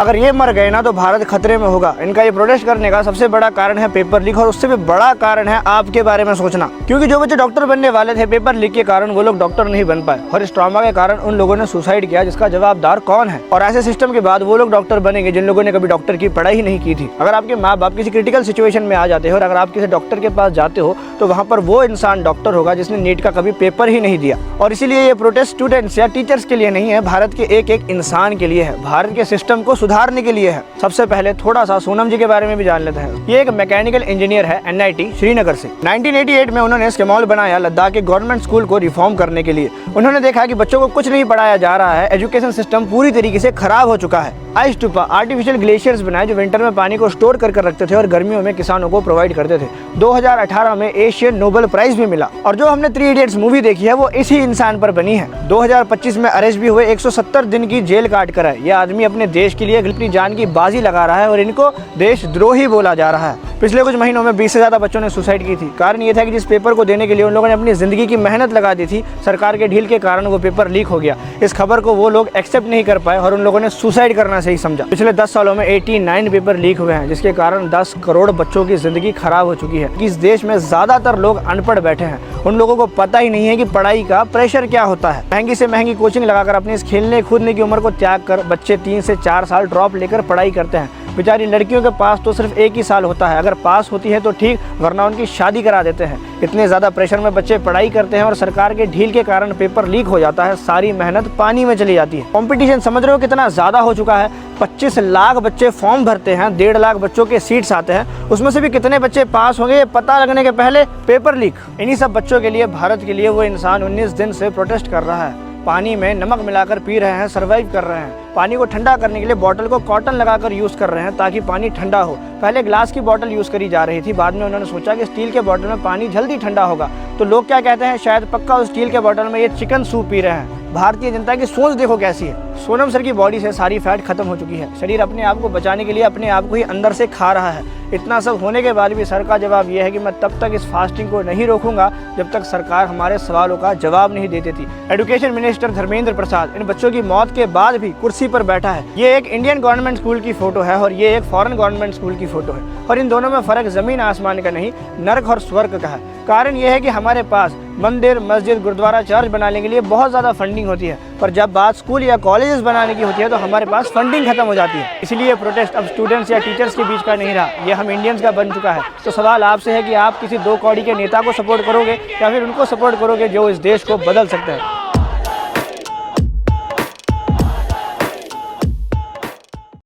अगर ये मर गए ना तो भारत खतरे में होगा। इनका ये प्रोटेस्ट करने का सबसे बड़ा कारण है पेपर लीक, और उससे भी बड़ा कारण है आपके बारे में सोचना। क्योंकि जो बच्चे डॉक्टर बनने वाले थे, पेपर लीक के कारण वो लोग डॉक्टर नहीं बन पाए, और इस ट्रॉमा के कारण उन लोगों ने सुसाइड किया, जिसका जवाबदार कौन है। और ऐसे सिस्टम के बाद वो लोग डॉक्टर बनेंगे जिन लोगों ने कभी डॉक्टर की पढ़ाई ही नहीं की थी। अगर आपके माँ बाप किसी क्रिटिकल सिचुएशन में आ जाते हो और अगर आप किसी डॉक्टर के पास जाते हो तो वहाँ पर वो इंसान डॉक्टर होगा जिसने नीट का कभी पेपर ही नहीं दिया। और इसीलिए ये प्रोटेस्ट स्टूडेंट्स या टीचर्स के लिए नहीं है, भारत के एक एक इंसान के लिए है, भारत के सिस्टम को सुधारने के लिए है। सबसे पहले थोड़ा सा सोनम जी के बारे में भी जान लेते हैं। ये एक मैकेनिकल इंजीनियर है NIT श्रीनगर से। 1988 में उन्होंने स्केमॉल बनाया लद्दाख के गवर्नमेंट स्कूल को रिफॉर्म करने के लिए। उन्होंने देखा कि बच्चों को कुछ नहीं पढ़ाया जा रहा है, एजुकेशन सिस्टम पूरी तरीके से खराब हो चुका है। आइस टूपा आर्टिफिशियल ग्लेशियर्स बनाए जो विंटर में पानी को स्टोर कर रखते थे और गर्मियों में किसानों को प्रोवाइड करते थे। 2018 में एशियन नोबेल प्राइज भी मिला। और जो हमने 3 इडियट्स मूवी देखी है वो इसी इंसान पर बनी है। 2025 में अरेस्ट भी हुए, 170 दिन की जेल काट कर है। यह आदमी अपने देश के लिए अपनी जान की बाजी लगा रहा है और इनको देशद्रोही बोला जा रहा है। पिछले कुछ महीनों में 20 से ज़्यादा बच्चों ने सुसाइड की थी। कारण ये था कि जिस पेपर को देने के लिए उन लोगों ने अपनी ज़िंदगी की मेहनत लगा दी थी, सरकार के ढील के कारण वो पेपर लीक हो गया। इस खबर को वो लोग एक्सेप्ट नहीं कर पाए और उन लोगों ने सुसाइड करना सही समझा। पिछले 10 सालों में 89 पेपर लीक हुए हैं, जिसके कारण 10 करोड़ बच्चों की ज़िंदगी खराब हो चुकी है। इस देश में ज़्यादातर लोग अनपढ़ बैठे हैं, उन लोगों को पता ही नहीं है कि पढ़ाई का प्रेशर क्या होता है। महंगी से महंगी कोचिंग लगाकर अपनी इस खेलने कूदने की उम्र को त्याग कर बच्चे 3 से 4 साल ड्रॉप लेकर पढ़ाई करते हैं। बेचारी लड़कियों के पास तो सिर्फ 1 ही साल होता है, अगर पास होती है तो ठीक, वरना उनकी शादी करा देते हैं। इतने ज़्यादा प्रेशर में बच्चे पढ़ाई करते हैं और सरकार के ढील के कारण पेपर लीक हो जाता है, सारी मेहनत पानी में चली जाती है। कंपटीशन समझ रहे हो कितना ज़्यादा हो चुका है। 25 लाख बच्चे फॉर्म भरते हैं, 1.5 लाख बच्चों के सीट्स आते हैं, उसमें से भी कितने बच्चे पास होंगे पता लगने के पहले पेपर लीक। इन्हीं सब बच्चों के लिए, भारत के लिए वो इंसान 19 दिन से प्रोटेस्ट कर रहा है। पानी में नमक मिलाकर पी रहे हैं, सर्वाइव कर रहे हैं। पानी को ठंडा करने के लिए बॉटल को कॉटन लगाकर यूज़ कर रहे हैं ताकि पानी ठंडा हो। पहले ग्लास की बॉटल यूज़ करी जा रही थी, बाद में उन्होंने सोचा कि स्टील के बॉटल में पानी जल्दी ठंडा होगा। तो लोग क्या कहते हैं, शायद पक्का उस स्टील के बॉटल में ये चिकन सूप पी रहे हैं। भारतीय जनता की सोच देखो कैसी है। सोनम सर की बॉडी से सारी फैट खत्म हो चुकी है। शरीर अपने आप को बचाने के लिए अपने आप को ही अंदर से खा रहा है। इतना सब होने के बाद भी सर का जवाब यह है कि मैं तब तक इस फास्टिंग को नहीं रोकूंगा जब तक सरकार हमारे सवालों का जवाब नहीं दे देती। एजुकेशन मिनिस्टर धर्मेंद्र प्रसाद इन बच्चों की मौत के बाद भी कुर्सी पर बैठा है। ये एक इंडियन गवर्नमेंट स्कूल की फोटो है और ये एक फॉरेन गवर्नमेंट स्कूल की फोटो है, और इन दोनों में फर्क जमीन आसमान का नहीं, नर्क और स्वर्ग का है। कारण यह है कि हमारे पास मंदिर, मस्जिद, गुरुद्वारा, चर्च बनाने के लिए बहुत ज़्यादा फंडिंग होती है, पर जब बात स्कूल या कॉलेजेस बनाने की होती है तो हमारे पास फंडिंग खत्म हो जाती है। इसलिए प्रोटेस्ट अब स्टूडेंट्स या टीचर्स के बीच का नहीं रहा, ये हम इंडियंस का बन चुका है। तो सवाल आपसे है कि आप किसी 2 कौड़ी के नेता को सपोर्ट करोगे या फिर उनको सपोर्ट करोगे जो इस देश को बदल सकते हैं।